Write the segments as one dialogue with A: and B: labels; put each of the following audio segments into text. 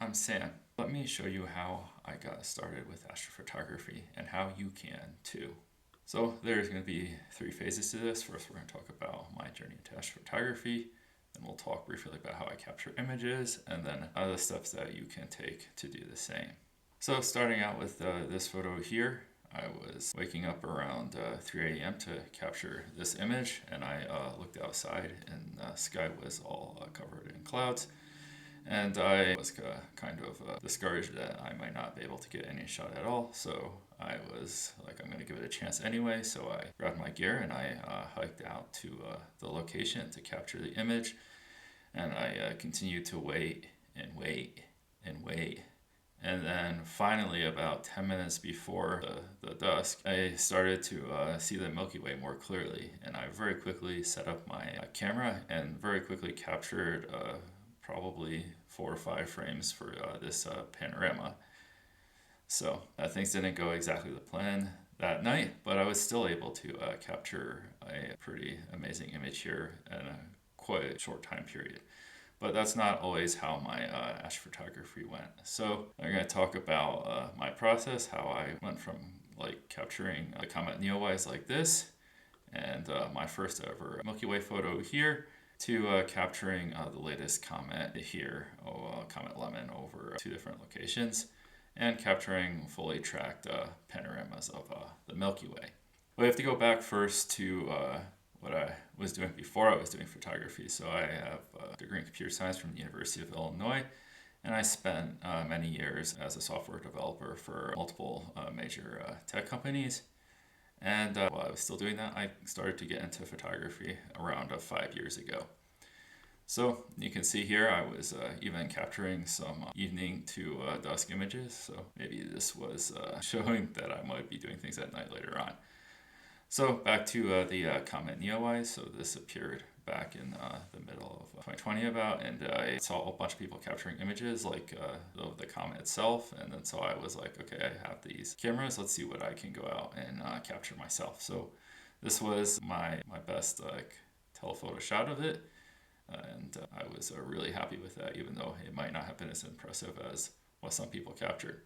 A: I'm Sam. Let me show you how I got started with astrophotography and how you can too. So there's going to be three phases to this. First, we're going to talk about my journey into astrophotography. Then we'll talk briefly about how I capture images, and then other steps that you can take to do the same. So starting out with this photo here, I was waking up around 3 a.m. to capture this image, and I looked outside and the sky was all covered in clouds. And I was kind of discouraged that I might not be able to get any shot at all. So I was like, I'm going to give it a chance anyway. So I grabbed my gear and I hiked out to the location to capture the image. And I continued to wait and wait and wait. And then finally, about 10 minutes before the dusk, I started to see the Milky Way more clearly. And I very quickly set up my camera and very quickly captured probably 4 or 5 frames for this panorama. So things didn't go exactly the plan that night, but I was still able to capture a pretty amazing image here in a quite short time period. But that's not always how my astrophotography went. So I'm going to talk about my process, how I went from like capturing a comet neowise like this, and my first ever Milky Way photo here, to capturing the latest comet here, Comet Lemon, over 2 different locations, and capturing fully tracked panoramas of the Milky Way. We have to go back first to what I was doing before I was doing photography. So I have a degree in computer science from the University of Illinois, and I spent many years as a software developer for multiple major tech companies. And while I was still doing that, I started to get into photography around 5 years ago. So you can see here I was even capturing some evening to dusk images. So maybe this was showing that I might be doing things at night later on. So back to the comet neowise. So this appeared back in the middle of 2020 about, and I saw a bunch of people capturing images like the comet itself, and then so I was like, okay, I have these cameras, let's see what I can go out and capture myself. So this was my best telephoto shot of it, and I was really happy with that, even though it might not have been as impressive as what some people captured.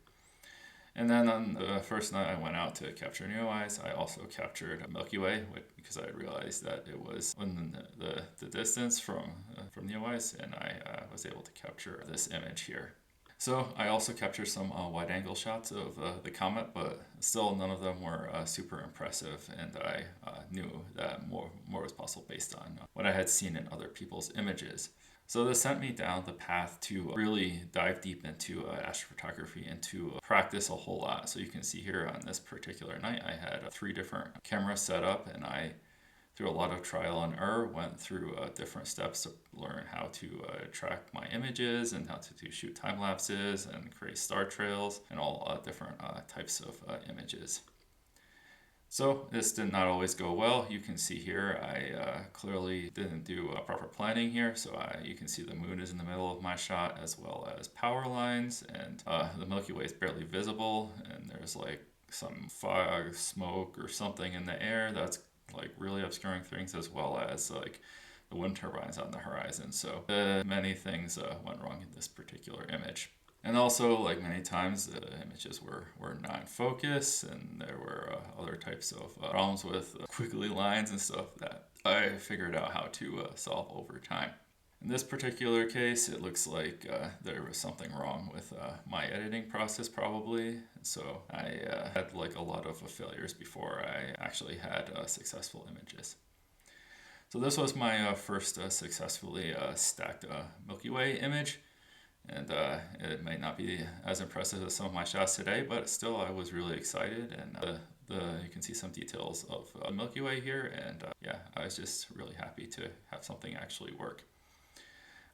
A: And then on the first night I went out to capture neowise, I also captured Milky Way because I realized that it was in the distance from neowise, and I was able to capture this image here. So I also captured some wide-angle shots of the comet, but still none of them were super impressive, and I knew that more was possible based on what I had seen in other people's images. So this sent me down the path to really dive deep into astrophotography and to practice a whole lot. So you can see here on this particular night, I had 3 different cameras set up, and I, through a lot of trial and error, went through different steps to learn how to track my images and how to shoot time lapses and create star trails and all different types of images. So this did not always go well. You can see here I clearly didn't do proper planning here. So you can see the moon is in the middle of my shot, as well as power lines, and the Milky Way is barely visible, and there's like some fog, smoke, or something in the air that's like really obscuring things, as well as like the wind turbines on the horizon. So many things went wrong in this particular image. And also, like many times, the images were not in focus, and there were other types of problems with squiggly lines and stuff that I figured out how to solve over time. In this particular case, it looks like there was something wrong with my editing process probably. So I had like a lot of failures before I actually had successful images. So this was my first successfully stacked Milky Way image. And it might not be as impressive as some of my shots today, but still I was really excited, and you can see some details of the Milky Way here, and yeah, I was just really happy to have something actually work.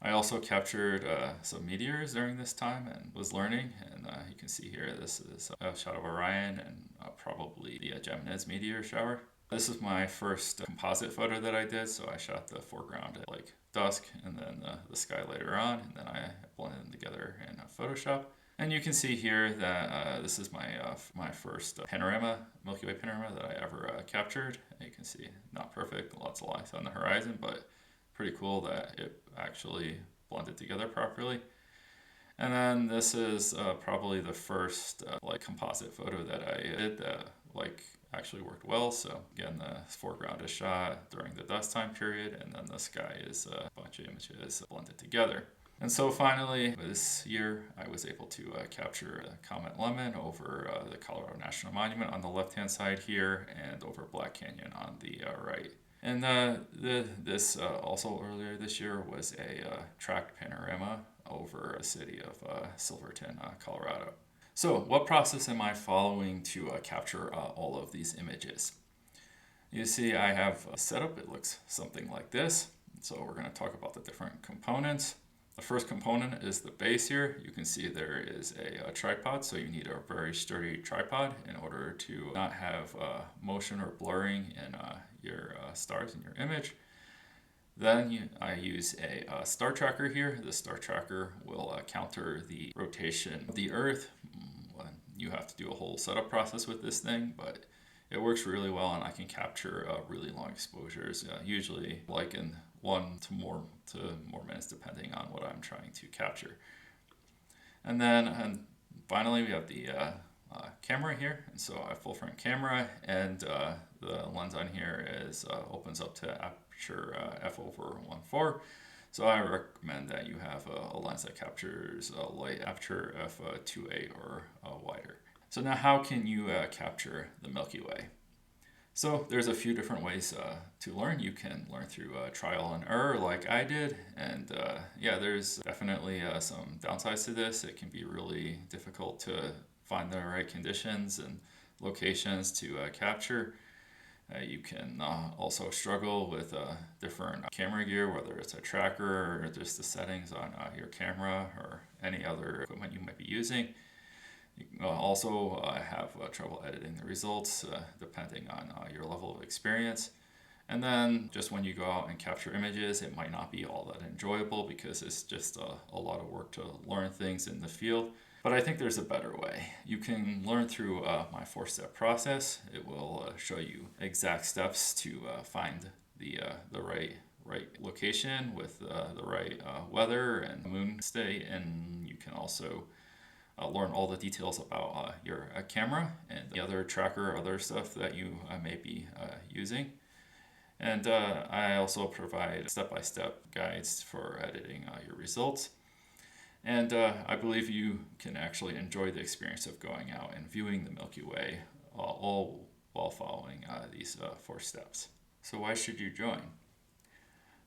A: I also captured some meteors during this time and was learning, and you can see here this is a shot of Orion and probably the Gemini's meteor shower. This is my first composite photo that I did, so I shot the foreground at like dusk and then the sky later on, and then I blended them together in Photoshop. And you can see here that this is my first panorama, Milky Way panorama that I ever captured. And you can see not perfect, lots of lights on the horizon, but pretty cool that it actually blended together properly. And then this is probably the first like composite photo that I did that like actually worked well. So again, the foreground is shot during the dusk time period, and then the sky is a bunch of images blended together. And so finally, this year, I was able to capture Comet Lemon over the Colorado National Monument on the left-hand side here, and over Black Canyon on the right. And this also earlier this year was a tracked panorama over the city of Silverton, Colorado. So what process am I following to capture all of these images? You see I have a setup. It looks something like this. So we're going to talk about the different components. The first component is the base here. You can see there is a tripod, so you need a very sturdy tripod in order to not have motion or blurring in your stars in your image. Then I use a star tracker here. The star tracker will counter the rotation of the Earth. You have to do a whole setup process with this thing, but it works really well, and I can capture really long exposures, usually like in 1 to more minutes, depending on what I'm trying to capture. And then finally, we have the camera here, and so I have full frame camera, and the lens on here is opens up to aperture f/1.4. So I recommend that you have a lens that captures light aperture f2.8 or wider. So now how can you capture the Milky Way? So there's a few different ways to learn. You can learn through trial and error like I did. And yeah, there's definitely some downsides to this. It can be really difficult to find the right conditions and locations to capture. You can also struggle with different camera gear, whether it's a tracker or just the settings on your camera or any other equipment you might be using. You also have trouble editing the results depending on your level of experience. And then just when you go out and capture images, it might not be all that enjoyable because it's just a lot of work to learn things in the field. But I think there's a better way. You can learn through my 4-step process. It will show you exact steps to find the right location with the right weather and moon state, and you can also learn all the details about your camera and the other tracker, other stuff that you may be using. And I also provide step-by-step guides for editing your results. And I believe you can actually enjoy the experience of going out and viewing the Milky Way all while following these 4 steps. So why should you join?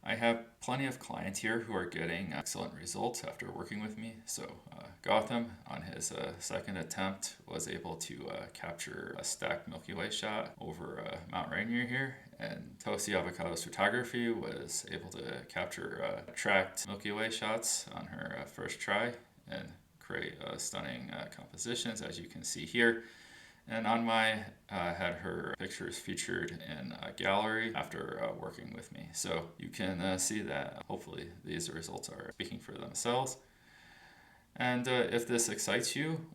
A: I have plenty of clients here who are getting excellent results after working with me. So Gotham, on his second attempt, was able to capture a stacked Milky Way shot over Mount Rainier here. And Toasty Avocado's Photography was able to capture tracked Milky Way shots on her first try and create stunning compositions, as you can see here. And on my had her pictures featured in a gallery after working with me. So you can see that hopefully these results are speaking for themselves. And if this excites you,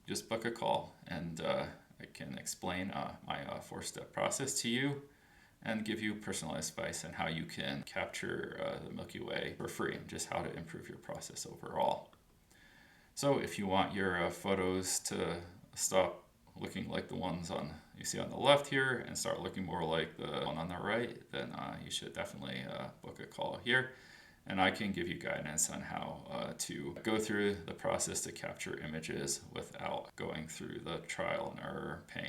A: just book a call, and I can explain my 4-step process to you and give you personalized advice on how you can capture the Milky Way for free and just how to improve your process overall. So if you want your photos to stop looking like the ones you see on the left here and start looking more like the one on the right, then you should definitely book a call here. And I can give you guidance on how to go through the process to capture images without going through the trial and error, paying